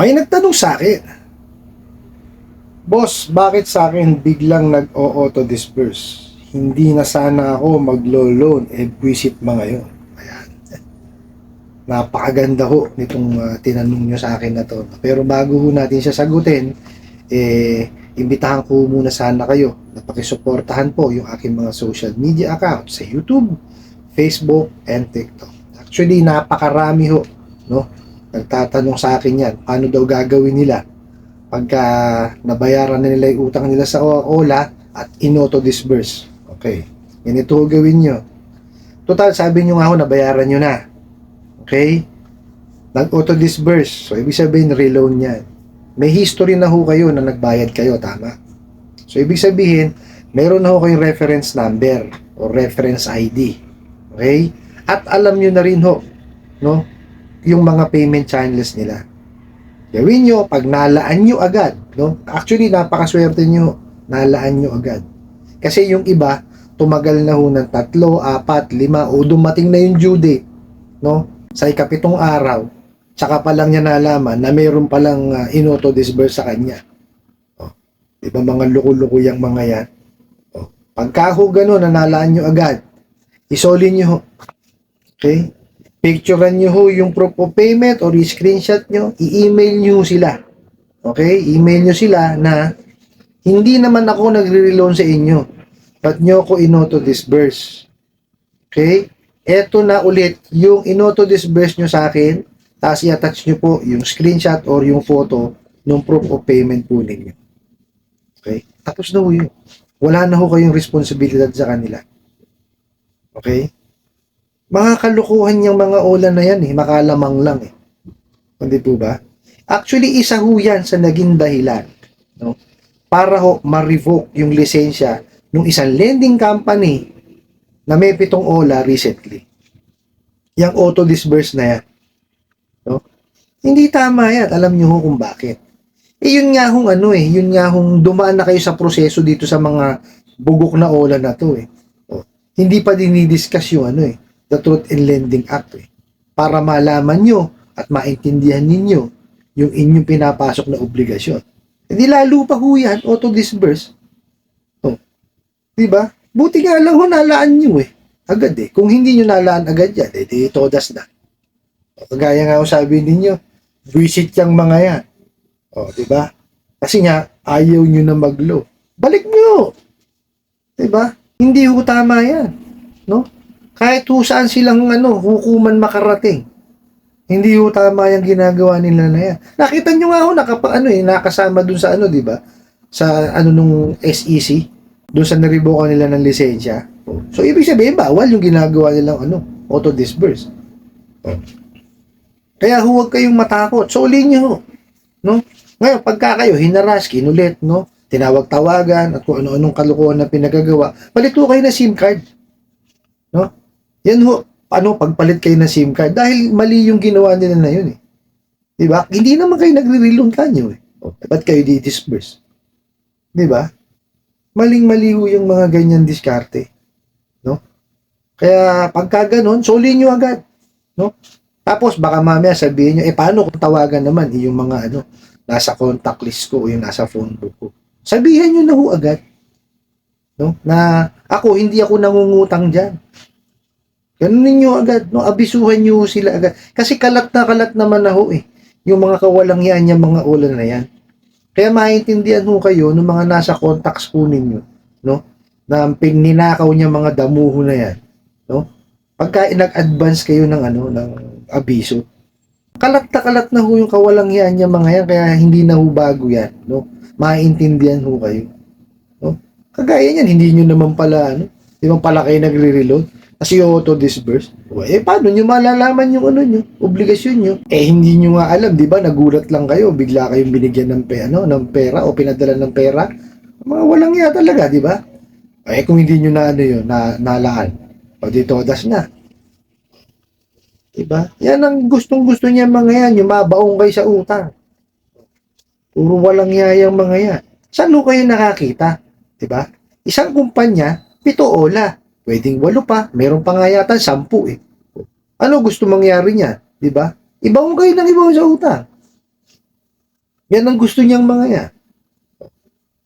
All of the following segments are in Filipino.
May nagtanong sa akin, Boss, bakit sa akin biglang nag-o-auto-disperse? Hindi na sana ako maglo-loan, buwisit ba ngayon? Ayan. Napakaganda ho nitong tinanong nyo sa akin na to. Pero bago ho natin siya sagutin, imbitahan ko muna sana kayo na pakisuportahan po yung aking mga social media account sa YouTube, Facebook, and TikTok. Actually, napakarami ho, no? Nagtatanong sa akin yan, paano daw gagawin nila pagka nabayaran na nila yung utang nila sa OLA at in-auto-disburse. Okay, ganito ho gawin nyo. Total, sabi nyo nga ho, nabayaran nyo na. Okay? Nag-auto-disburse. So, ibig sabihin, reloan yan. May history na ho kayo na nagbayad kayo, tama? So, ibig sabihin, meron na ho kayong reference number o reference ID. Okay? At alam nyo na rin ho, no? Yung mga payment channels nila. Gawin nyo, pag nalaan nyo agad, no? Actually, napakaswerte nyo, nalaan nyo agad. Kasi yung iba, tumagal na ho ng 3, 4, 5, o dumating na yung due date, no? Sa ikapitong araw, tsaka pa lang niya nalaman na mayroon palang in-auto-disburse sa kanya. O, di ba mga luko-luko yung mga yan? O, pagka ho gano'n, nalaan nyo agad, isolin nyo ho. Okay? Picturean nyo ho yung proof of payment or i-screenshot nyo, i-email nyo sila. Okay? Email nyo sila na hindi naman ako nagre-reloan sa inyo. Ba't nyo ako in-auto-disburse? Okay? Eto na ulit yung in-auto-disburse nyo sa akin, tapos i-attach nyo po yung screenshot or yung photo ng proof of payment po ninyo. Okay? Tapos na ho yun. Wala na ho kayong responsibilidad sa kanila. Okay? Mga kalukuhan yung mga OLA na yan makalamang lang Hindi po ba? Actually, isa ho yan sa naging dahilan, no? Para ho ma-revoke yung lisensya ng isang lending company na may 7 OLA recently. Yung auto-disburse na yan. No? Hindi tama yan. Alam nyo ho kung bakit. Yun nga hong yun nga hong dumaan na kayo sa proseso dito sa mga bugok na OLA na to Hindi pa dinidiscuss yung the Truth in Lending Act para malaman nyo at maintindihan ninyo yung inyong pinapasok na obligasyon. Hindi lalo pa ho yan, auto-disburse. Di ba? Buti nga lang ho, nalaan nyo agad Kung hindi nyo nalaan agad yan, di todas na. Kagaya nga ho sabi ninyo, visit yung mga yan. Di ba? Kasi nga, ayaw nyo na mag-loan. Balik nyo! Di ba? Hindi ho tama yan. No? Kahit ho saan silang hukuman makarating. Hindi ho tama yung ginagawa nila na yan. Nakita nyo nga ho, nakasama dun sa di ba? Sa nung SEC, dun sa naribokan nila ng lisensya. So, ibig sabihin, bawal yung ginagawa nilang auto-disburse. Kaya huwag kayong matakot. Solin nyo ho. No? Ngayon, pagka kayo hinaras, kinulit, no? Tinawag-tawagan, at kung ano-anong kalukuhan na pinagagawa, palit ho kayo na SIM card. No? Yan ho, pagpalit kayo ng SIM card, dahil mali yung ginawa nila na yun Diba? Hindi naman kayo nagre-reloan kanyo ba't kayo di-disburse? Diba? Maling-mali ho yung mga ganyan diskarte. No? Kaya pagka ganun, solin nyo agad. No? Tapos baka mamaya sabihin nyo, paano kung tawagan naman yung mga nasa contact list ko o yung nasa phone book ko? Sabihin nyo na ho agad. No? Na ako, hindi ako nangungutang dyan. Ganun ninyo agad, no? Abisuhan nyo sila agad. Kasi kalat naman na ho yung mga kawalang yan, yung mga OLA na yan. Kaya maintindihan ho kayo ng mga nasa contacts po ninyo, no? Na ninakaw niya mga damuho na yan, no? Pagka nag-advance kayo ng ng abiso, kalat na ho yung kawalang yan, yung mga yan, kaya hindi na ho bago yan, no? Maintindihan ho kayo, no? Kagaya niyan, hindi nyo naman pala, di ba pala kayo nagre-reload? Kasi auto-disburse. Paano nyo malalaman yung nyo, obligasyon nyo? Hindi nyo nga alam, di ba? Nagulat lang kayo, bigla kayong binigyan ng pera o pinadala ng pera. Mga walang iya talaga, di ba? Kung hindi nyo na nalaan. Di todas na. Di ba? Yan ang gustong-gusto niya mga yan, yung mabaong kayo sa utang. Puro walang iya yung mga yan. Saan ho kayo nakakita? Di ba? Isang kumpanya, 7 OLA. Pwedeng 8 pa, meron pa nga yata 10 Ano gusto mangyari niya, di ba? Ibaon kayo ng ibaon sa utang. Yan ang gusto niyang mga yan.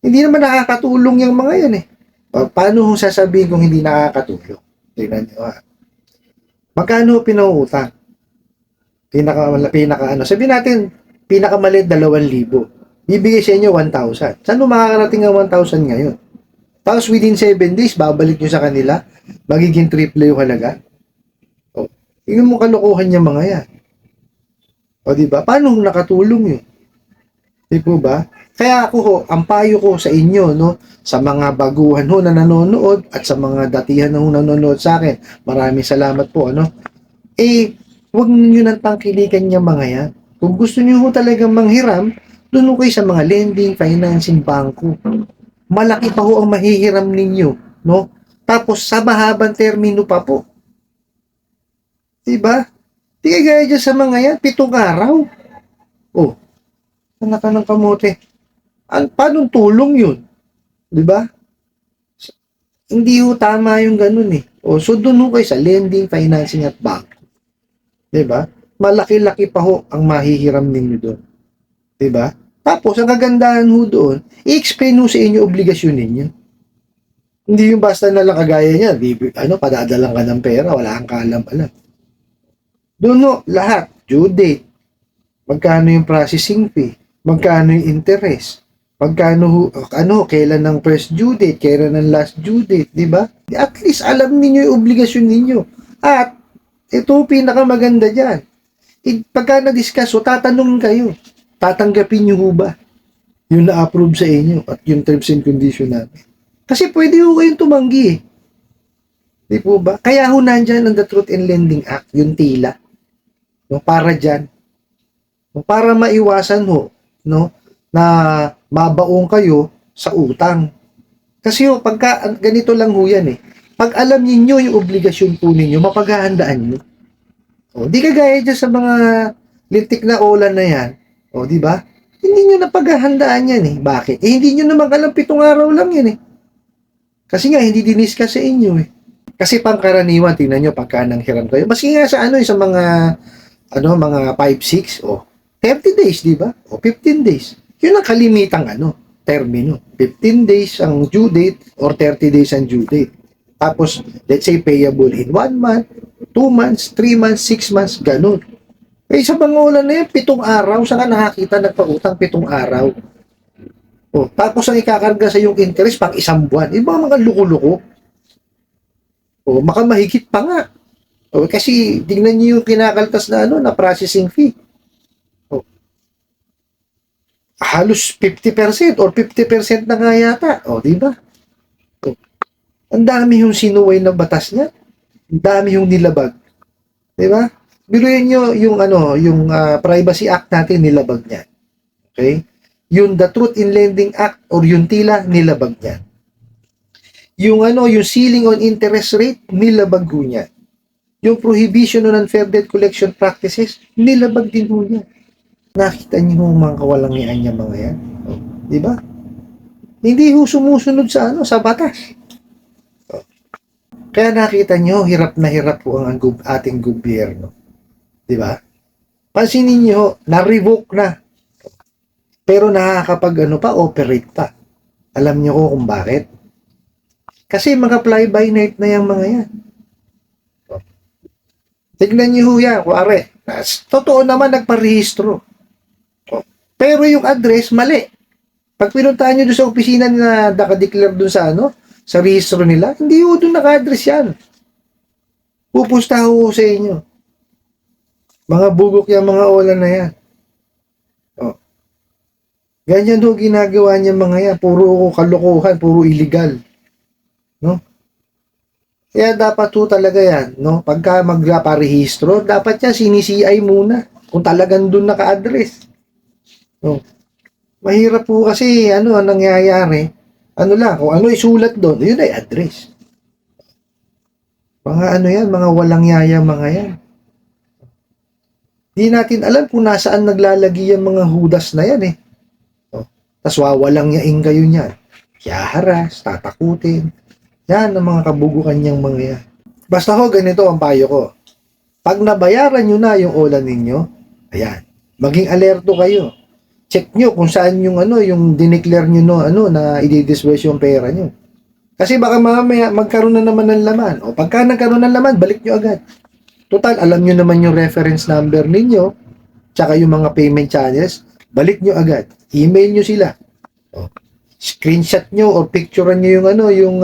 Hindi naman nakakatulong yung mga yan eh. Paano kung sasabihin kung hindi nakakatulong? Tingnan nyo ha. Magkano pinauutang? Pinaka ano. Sabihin natin, pinakamaliit 2,000. Bibigay sa inyo 1,000. Saan mo makakarating ang 1,000 ngayon? Tapos within 7 days, babalik nyo sa kanila, magiging triple yung halaga. O, tingnan mo kalokohan niya mga yan. O, di ba? Paano nakatulong yun? Di po ba? Kaya ako ho, ang payo ko sa inyo, no, sa mga baguhan ho na nanonood at sa mga datihan na ho nanonood sa akin, maraming salamat po, ano? Huwag niyo nang tangkilikan niya mga yan. Kung gusto niyo ho talagang manghiram, doon ho kayo sa mga lending, financing, bangko. Malaki pa ho ang mahihiram ninyo, no? Tapos sa mahabang termino pa po. Diba? Di kaya dyan sa mga yan, 7 araw. Oh, anak ka ng kamote. Paano tulong yun? Diba? Hindi ho tama yung ganun eh. O, so doon ho kayo sa lending, financing at bank. Diba? Malaki-laki pa ho ang mahihiram ninyo doon. Diba? Tapos, ang kagandahan ho doon, i-explain ho sa inyo obligasyon ninyo. Hindi yung basta na lang kagaya niya, padadalang ka ng pera, wala kang kaalam-alam. Doon ho, lahat, due date, magkano yung processing fee, magkano yung interest, magkano, kailan ng first due date, kailan ng last due date, di ba? At least alam niyo yung obligasyon ninyo. At ito pinakamaganda dyan. Pagka na-discuss, tatanungin kayo. Tatanggapin niyo ba yung na-approve sa inyo at yung terms and condition natin? Kasi pwede ho kayong tumanggi eh. Di po ba? Kaya ho nandyan ang The Truth in Lending Act, yung tila. No, para dyan. No, para maiwasan ho, no, na mabaong kayo sa utang. Kasi ho, pagka ganito lang ho yan eh. Pag alam niyo yung obligasyon po ninyo, mapaghahandaan nyo. O, di kagaya dyan sa mga lintik na ulan na yan. O, di ba? Hindi nyo napaghahandaan yan eh. Bakit? Hindi nyo naman alam 7 araw lang yan eh. Kasi nga, hindi diniscuss sa inyo eh. Kasi pangkaraniwan, tingnan nyo, pagka nanghiram kayo. Maski nga sa sa mga, mga 5-6, 30 days, di ba? O 15 days. Yun ang kalimitang, termino. 15 days ang due date or 30 days ang due date. Tapos, let's say, payable in 1 month, 2 months, 3 months, 6 months, ganun. Eh, sa mga ulan na yan, 7 araw, saan ka nakakita nagpautang 7 araw? O, tapos ang ikakarga sa yung interest pang 1 buwan. Yung mga luko-luko. O, makamahigit pa nga. O, kasi, tingnan niyo yung kinakaltas na, na processing fee. O, halos 50% or 50% na nga yata. O, di ba? O, ang dami yung sinuway na batas niya. Ang dami yung nilabag. Di ba? Biruin nyo yung Privacy Act natin, nilabag niya. Okay? Yung The Truth in Lending Act or yung tila, nilabag niya. Yung yung ceiling on interest rate, nilabag ho niya. Yung prohibition on unfair debt collection practices, nilabag din ho niya. Nakita niyo yung mga kawalangian niya mga yan. Oh, di ba? Hindi ho sumusunod sa sa batas. Oh. Kaya nakita niyo, hirap na hirap po ang ating gobyerno. Di ba? Pansinin niyo, na-revoke na. Pero nakakapag operate pa. Alam niyo ko kung bakit? Kasi mga fly-by-night na yung mga yan. Tignan niyo ho yan, kuwari. Totoo naman nagparehistro. Pero yung address, mali. Pag pinuntahan niyo doon sa opisina na nakadeclare doon sa sa rehistro nila, hindi ho doon naka-address yan. Pupusta ho sa inyo. Mga bugok yung mga ulan na yan. Oh. Ganyan ho ginagawa niya mga yan. Puro kalokohan, puro illegal. No? Kaya dapat ho talaga yan, no? Pagka magparehistro, dapat yan sinisi-CI muna kung talagang doon naka-address. No? Mahirap po kasi ang nangyayari. Lang, kung isulat doon, yun ay address. Mga yan, mga walang yaya mga yan. Di natin alam kung nasaan naglalagi yung mga hudas na yan eh. No? Tapos wawalang yaing kayo niyan. Haras, tatakutin. Yan ang mga kabugukan niyang mga yan. Basta ho, ganito ang payo ko. Pag nabayaran nyo na yung ulan ninyo, ayan, maging alerto kayo. check nyo kung saan yung yung dineclare nyo na i-disburse yung pera nyo. Kasi baka mamaya magkaroon na naman ng laman. O pagka nagkaroon ng laman, balik nyo agad. Total, alam nyo naman yung reference number ninyo, tsaka yung mga payment channels, balik nyo agad. Email nyo sila. O, screenshot nyo or picturean nyo yung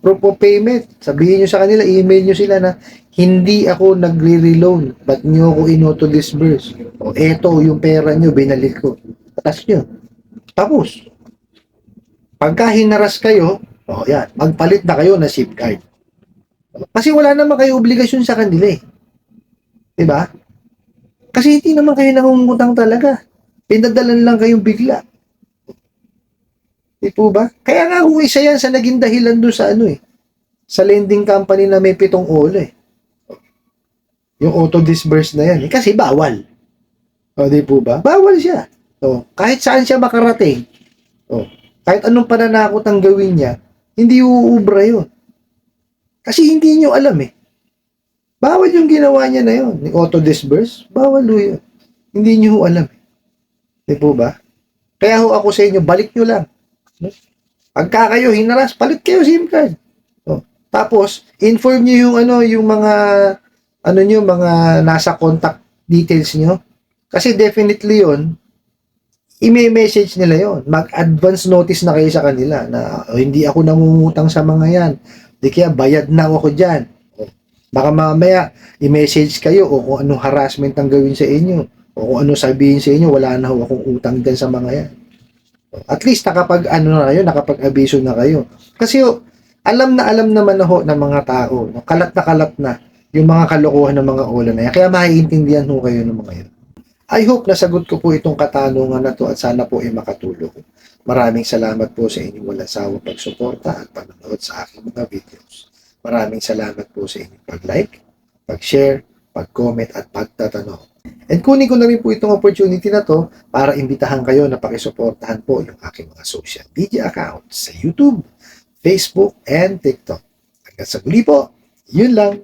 proof of payment. Sabihin nyo sa kanila, email nyo sila na hindi ako nagre-reloan. Ba't nyo ako in-auto-disburse? O eto, yung pera nyo, binalik ko. Atas nyo. Tapos, pagka hinaras kayo, yan, magpalit na kayo ng SIM card. Kasi wala naman kayo obligasyon sa kanila eh. Diba? Kasi hindi naman kayo nangungutang talaga. Pinadalan lang kayong bigla. Di po ba? Kaya nga kung isa yan sa naging dahilan doon sa sa lending company na may 7 ola eh. Yung auto-disburse na yan. Kasi bawal. O, di po ba? Bawal siya. O, kahit saan siya makarating. O, kahit anong pananakot ang gawin niya, hindi uubra yun. Kasi hindi nyo alam eh. Bawal yung ginawa niya na yun. Yung auto-disburse, bawal yun. Hindi nyo alam eh. Di po ba? Kaya ako sa inyo, balik nyo lang. Pagka kayo hinaras, palit kayo SIM card. O, tapos, inform nyo yung mga mga nasa contact details nyo. Kasi definitely yun, i-message nila yon. Mag-advance notice na kayo sa kanila na hindi ako nangungutang sa mga yan. Di kaya bayad na ako dyan. Baka mamaya i-message kayo o kung anong harassment ang gawin sa inyo o kung anong sabihin sa inyo, wala na akong utang dyan sa mga yan. At least nakapag-abiso na kayo. Kasi alam naman ng mga tao, kalat na yung mga kalokohan ng mga ola na yan. Kaya maiintindihan kayo ng mga yan. I hope nasagot ko po itong katanungan na to at sana po ay makatulong. Maraming salamat po sa inyong walang sawang pagsuporta at panonood sa aking mga videos. Maraming salamat po sa inyong pag-like, pag-share, pag-comment at pagtatanong. And kunin ko na rin po itong opportunity na to para imbitahan kayo na pakisuportahan po yung aking mga social media accounts sa YouTube, Facebook, and TikTok. Hanggang sa muli po, yun lang.